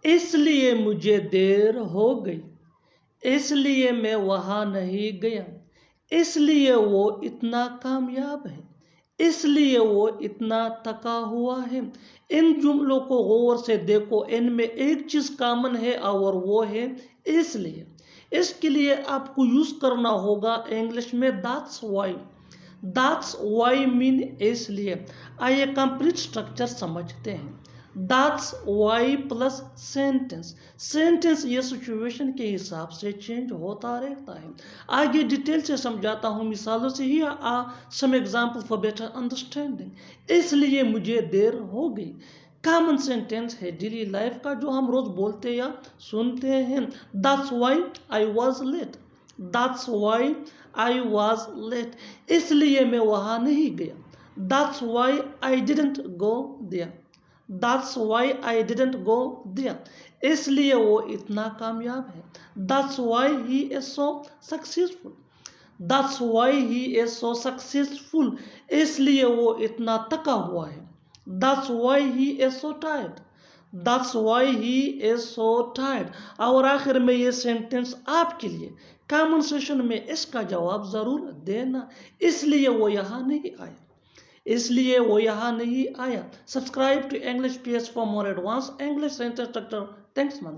इसलिए मुझे देर हो गई, इसलिए मैं वहां नहीं गया, इसलिए वो इतना कामयाब है, इसलिए वो इतना थका हुआ है। इन जुमलों को गौर से देखो, इनमें एक चीज कॉमन है और वो है इसलिए। इसके लिए आपको यूज करना होगा इंग्लिश में that's why. That's why mean इसलिए। आइए कंप्लीट स्ट्रक्चर समझते हैं। That's Y plus sentence. Sentence ये सिचुएशन के हिसाब से चेंज होता रहता है। आगे डिटेल से समझाता हूँ मिसालों से ही। Some example for better understanding. इसलिए मुझे देर हो गई कॉमन सेंटेंस है डेली लाइफ का जो हम रोज बोलते या सुनते हैं। That's why I was late. That's why I was late. इसलिए मैं वहां नहीं गया। That's why I didn't go there. That's why I didn't go there. इसलिए वो इतना कामयाब है। That's why he is so successful. That's why he is so successful. इसलिए वो इतना थका हुआ है। That's why he is so tired. That's why he is so tired. और आखिर में ये सेंटेंस आपके लिए कॉमन सेशन में इसका जवाब जरूर देना। इसलिए वो यहाँ नहीं आया, इसलिए वो यहाँ नहीं आया। Subscribe to English PS for more advance English sentence structure. Thanks man.